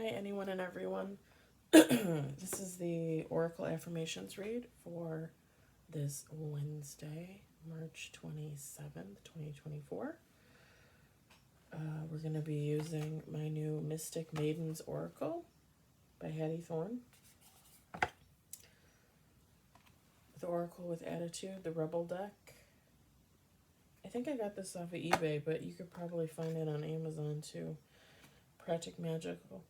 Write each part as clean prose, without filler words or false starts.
Hi, anyone and everyone. This is the Oracle Affirmations read for this Wednesday, March 27th, 2024. We're going to be using my new Mystic Maidens Oracle by Hattie Thorne. The Oracle with Attitude, the Rebel deck. I think I got this off of eBay, but you could probably find it on Amazon too. Practical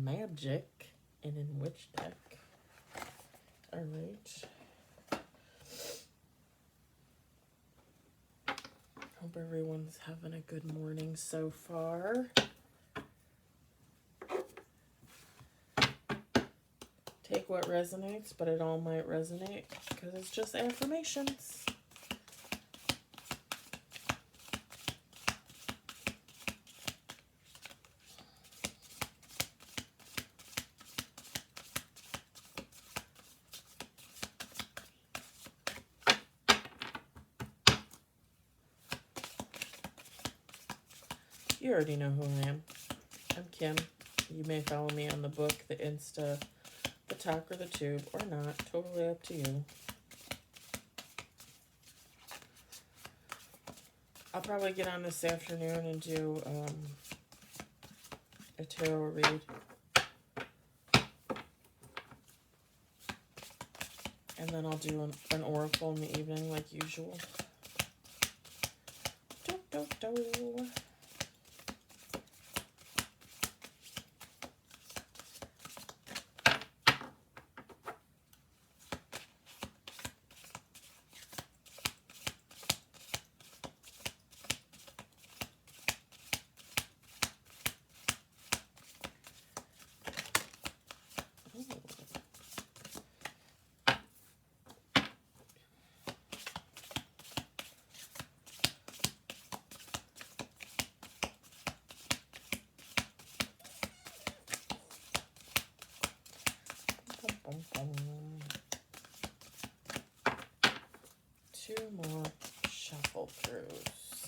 Magic and in which deck? All right. Hope everyone's having a good morning so far. Take what resonates, but it all might resonate because it's just affirmations. You already know who I am. I'm Kim. You may follow me on the book, the Insta, the talk, or the tube, or not. Totally up to you. I'll probably get on this afternoon and do a tarot read. And then I'll do an oracle in the evening like usual. Do. Two more shuffle throughs.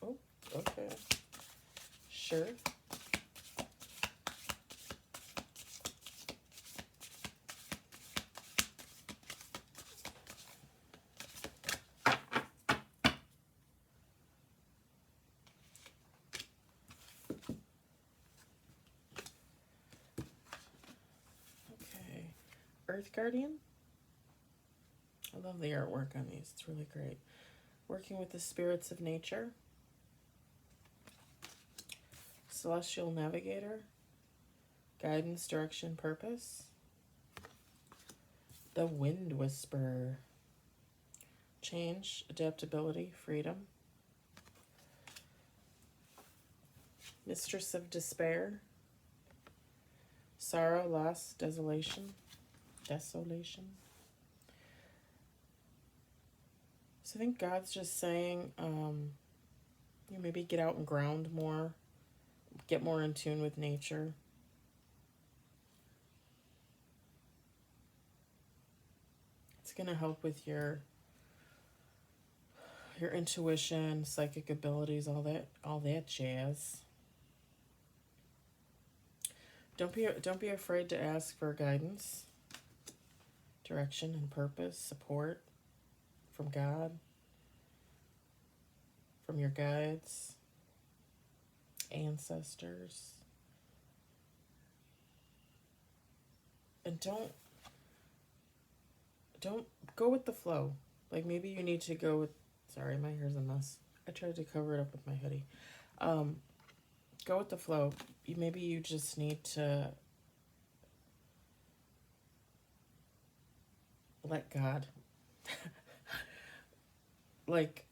Oh, okay. Sure. Earth Guardian. I love the artwork on these. It's really great. Working with the spirits of nature. Celestial Navigator. Guidance, direction, purpose. The Wind Whisperer. Change, adaptability, freedom. Mistress of Despair. Sorrow, loss, desolation. So I think God's just saying, you maybe get out and ground more, get more in tune with nature. It's going to help with your intuition, psychic abilities, all that jazz. Don't be afraid to ask for guidance, direction, and purpose, support from God, from your guides, ancestors. And don't go with the flow. Like maybe you need to go with, sorry, my hair's a mess. I tried to cover it up with my hoodie. Go with the flow. Maybe you just need to let God. Like,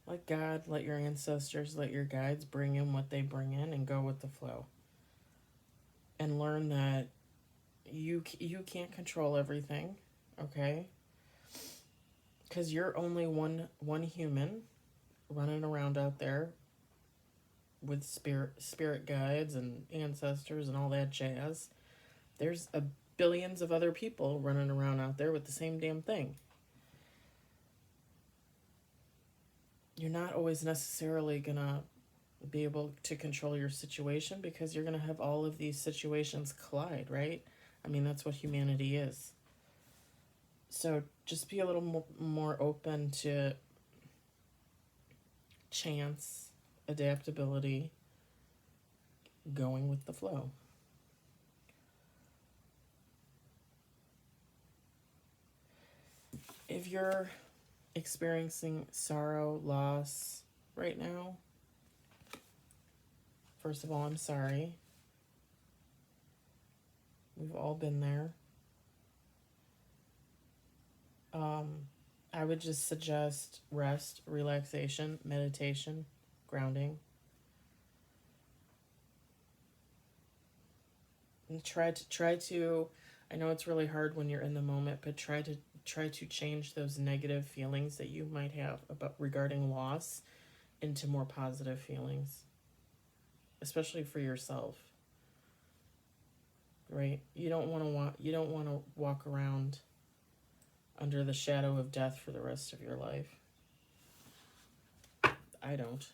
let God, let your ancestors, let your guides bring in what they bring in and go with the flow. And learn that you can't control everything, okay? because you're only one human running around out there with spirit guides and ancestors and all that jazz. There's billions of other people running around out there with the same damn thing. You're not always necessarily gonna be able to control your situation because you're gonna have all of these situations collide, right? I mean, that's what humanity is. So just be a little more open to chance, adaptability, going with the flow. If you're experiencing sorrow, loss right now, first of all, I'm sorry. We've all been there. I would just suggest rest, relaxation, meditation, grounding. And try to I know it's really hard when you're in the moment, but try to change those negative feelings that you might have about regarding loss into more positive feelings, especially for yourself. Right? You don't want to walk around under the shadow of death for the rest of your life. I don't.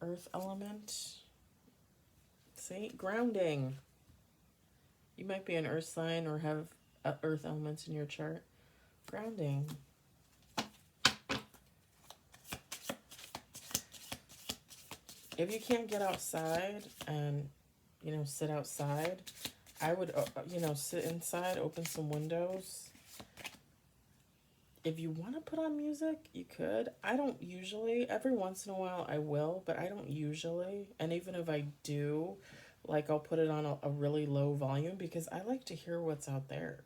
Earth element. See, grounding. You might be an earth sign or have earth elements in your chart. Grounding. If you can't get outside and, sit outside, I would, sit inside, open some windows. If you want to put on music, you could. I don't usually. Every once in a while I will, but I don't usually. And even if I do, like, I'll put it on a really low volume because I like to hear what's out there.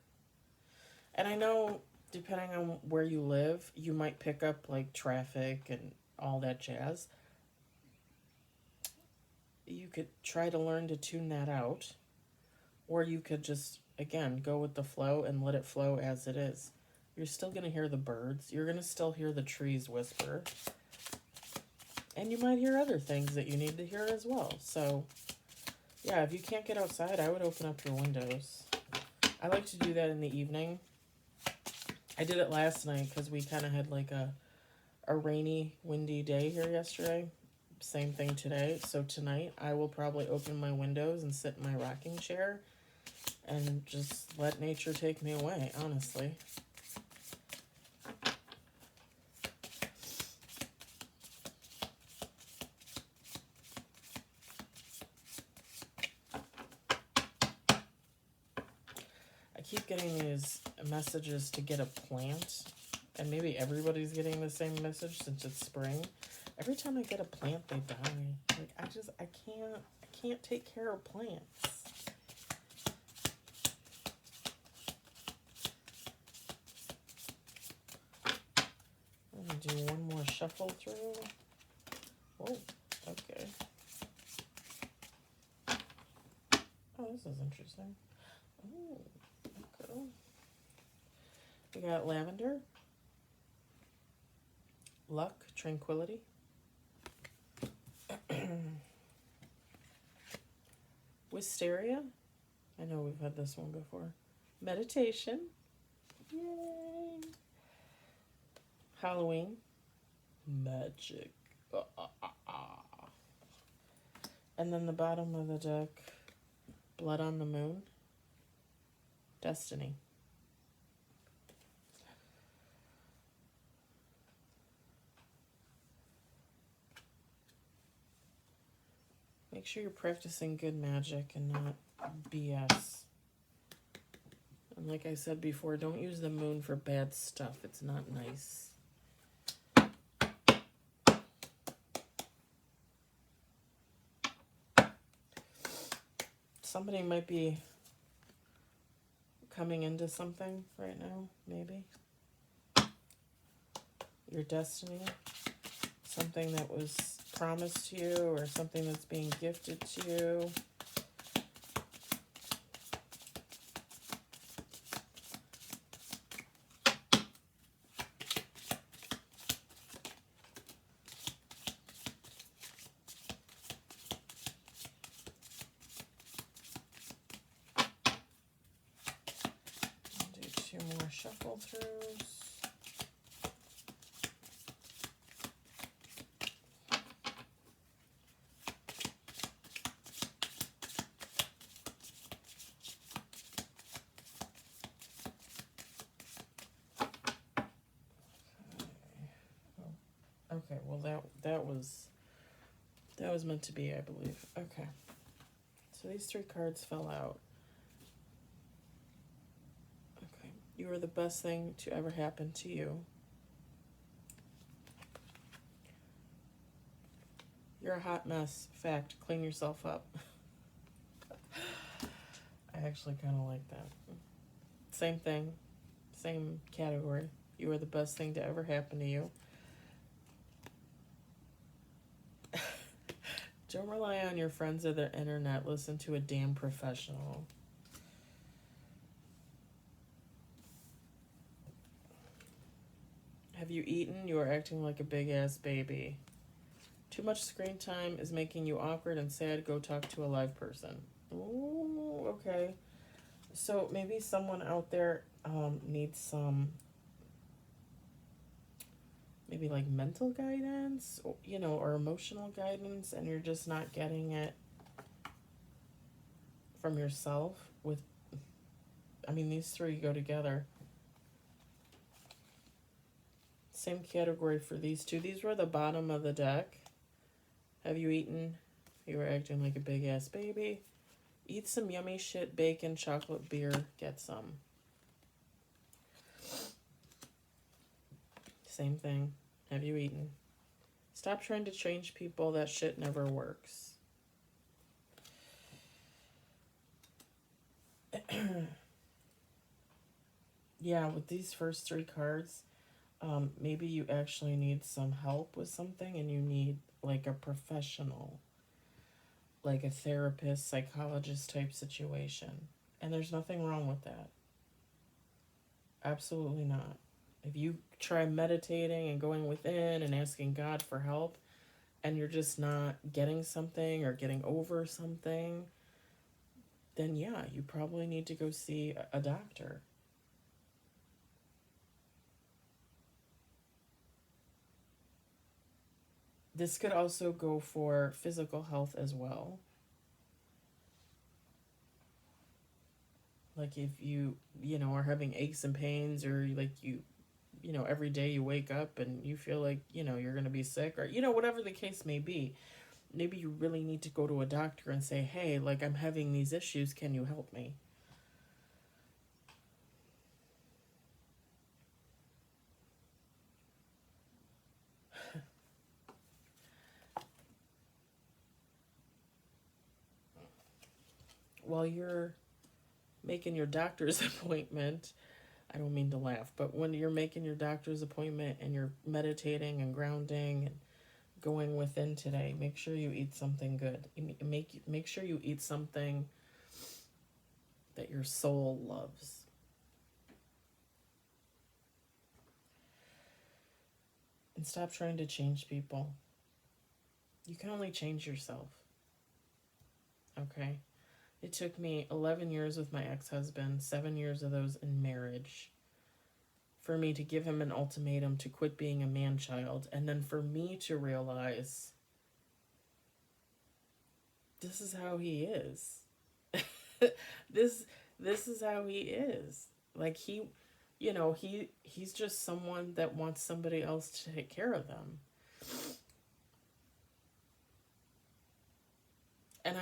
And I know, depending on where you live, you might pick up, like, traffic and all that jazz. You could try to learn to tune that out. Or you could just, again, go with the flow and let it flow as it is. You're still going to hear the birds. You're going to still hear the trees whisper. And you might hear other things that you need to hear as well. So, yeah, if you can't get outside, I would open up your windows. I like to do that in the evening. I did it last night because we kind of had like a rainy, windy day here yesterday. Same thing today. So tonight, I will probably open my windows and sit in my rocking chair and just let nature take me away, honestly. I keep getting these messages to get a plant, and maybe everybody's getting the same message since it's spring. Every time I get a plant, they die. Like, I can't take care of plants. I'm gonna do one more shuffle through. Oh, okay. Oh, this is interesting. Oh, okay. We got lavender, luck, tranquility, wisteria. I know we've had this one before. Meditation. Yay. Halloween. Magic. And then the bottom of the deck, blood on the moon. Destiny. Make sure you're practicing good magic and not BS. And like I said before, don't use the moon for bad stuff. It's not nice. Somebody might be coming into something right now, maybe. Your destiny. Something that was promised to you or something that's being gifted to you. Do 2 more shuffle throughs. Okay, well that was meant to be, I believe. Okay. So these 3 cards fell out. Okay. You are the best thing to ever happen to you. You're a hot mess. Fact. Clean yourself up. I actually kind of like that. Same thing. Same category. You are the best thing to ever happen to you. Don't rely on your friends or the internet. Listen to a damn professional. Have you eaten? You are acting like a big-ass baby. Too much screen time is making you awkward and sad. Go talk to a live person. Ooh, okay. So maybe someone out there needs some, maybe like mental guidance, or, you know, or emotional guidance, and you're just not getting it from yourself. With, I mean, these 3 go together. Same category for these 2. These were the bottom of the deck. Have you eaten? You were acting like a big ass baby. Eat some yummy shit, bacon, chocolate, beer, get some. Same thing. Have you eaten? Stop trying to change people. That shit never works. Yeah, with these first 3 cards, maybe you actually need some help with something and you need like a professional, like a therapist, psychologist type situation. And there's nothing wrong with that. Absolutely not. If you try meditating and going within and asking God for help and you're just not getting something or getting over something, then yeah, you probably need to go see a doctor. This could also go for physical health as well. Like if you know, are having aches and pains, or like you know, every day you wake up and you feel like, you know, you're going to be sick, or, you know, whatever the case may be, maybe you really need to go to a doctor and say, hey, like I'm having these issues. Can you help me? While you're making your doctor's appointment, I don't mean to laugh, but when you're making your doctor's appointment and you're meditating and grounding and going within today, make sure you eat something good. Make sure you eat something that your soul loves. And stop trying to change people. You can only change yourself. Okay? It took me 11 years with my ex-husband, 7 years of those in marriage, for me to give him an ultimatum to quit being a man-child, and then for me to realize this is how he is. this is how he is. Like he, you know, he's just someone that wants somebody else to take care of them. And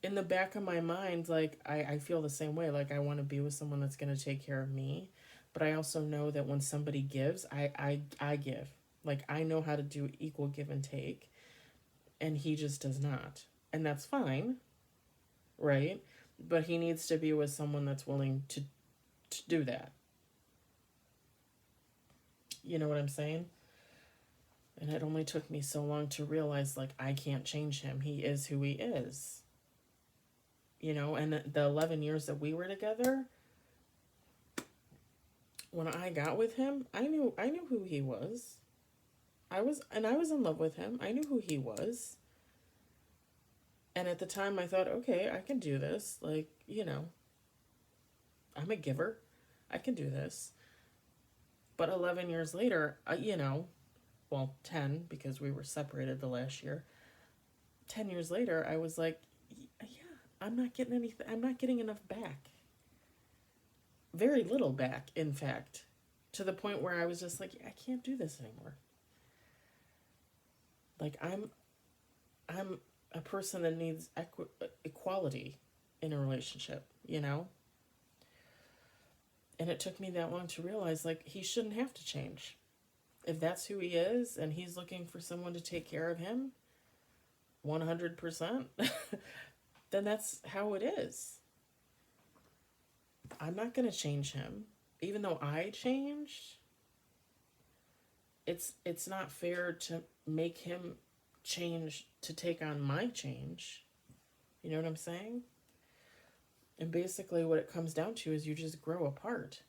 in the back of my mind, like, I feel the same way. Like, I want to be with someone that's going to take care of me. But I also know that when somebody gives, I give. Like, I know how to do equal give and take. And he just does not. And that's fine, right? But he needs to be with someone that's willing to do that. You know what I'm saying? And it only took me so long to realize, like, I can't change him. He is who he is. You know, and the 11 years that we were together, when I got with him, I knew who he was. I was in love with him. I knew who he was. And at the time I thought, okay, I can do this. Like, you know, I'm a giver. I can do this. But 11 years later, you know, well, 10 because we were separated the last year. 10 years later, I was like, yeah, I'm not getting anything. I'm not getting enough back. Very little back, in fact, to the point where I was just like, I can't do this anymore. Like, I'm a person that needs equality in a relationship, you know? And it took me that long to realize, like, he shouldn't have to change. If that's who he is and he's looking for someone to take care of him 100%, then that's how it is. I'm not going to change him. Even though I changed, it's not fair to make him change to take on my change. You know what I'm saying? And basically what it comes down to is you just grow apart.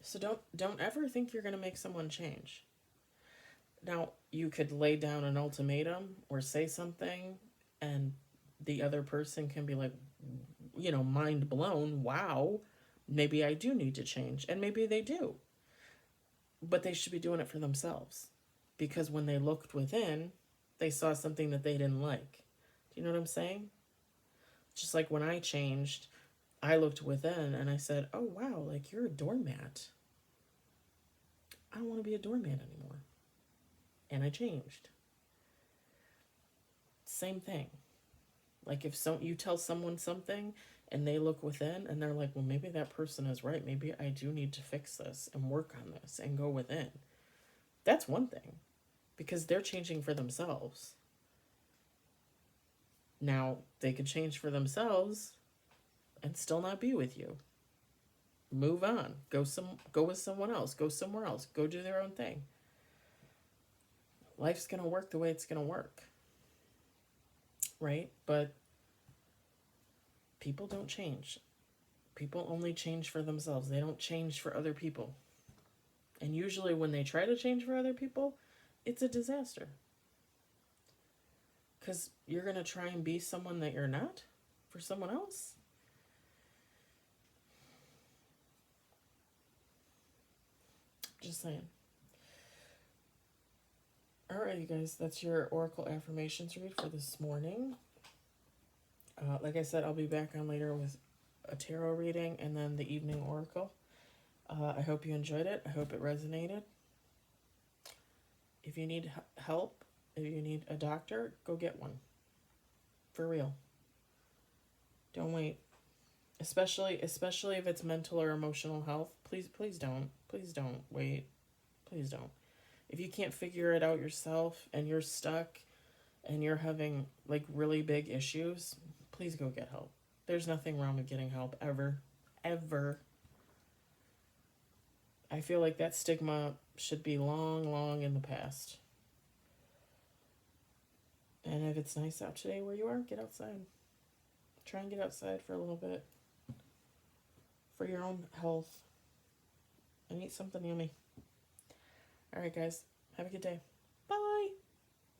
So don't ever think you're going to make someone change. Now, you could lay down an ultimatum or say something and the other person can be like, you know, mind blown. Wow, maybe I do need to change. And maybe they do. But they should be doing it for themselves. Because when they looked within, they saw something that they didn't like. Do you know what I'm saying? Just like when I changed, I looked within and I said, oh, wow, like you're a doormat. I don't want to be a doormat anymore. And I changed. Same thing. Like if you tell someone something and they look within and they're like, well, maybe that person is right. Maybe I do need to fix this and work on this and go within. That's one thing because they're changing for themselves. Now, they could change for themselves and still not be with you. Move on. Go with someone else. Go somewhere else. Go do their own thing. Life's going to work the way it's going to work. Right? But people don't change. People only change for themselves. They don't change for other people. And usually when they try to change for other people, it's a disaster. Because you're going to try and be someone that you're not for someone else. Just saying. Alright, you guys, that's your Oracle Affirmations read for this morning. Like I said, I'll be back on later with a tarot reading and then the evening Oracle. I hope you enjoyed it. I hope it resonated. If you need help, if you need a doctor, go get one. For real. Don't wait. Especially if it's mental or emotional health. Please don't. Please don't wait. Please don't. If you can't figure it out yourself and you're stuck and you're having like really big issues, please go get help. There's nothing wrong with getting help ever. Ever. I feel like that stigma should be long in the past. And if it's nice out today where you are, get outside. Try and get outside for a little bit. For your own health. And eat something yummy. Alright guys, have a good day.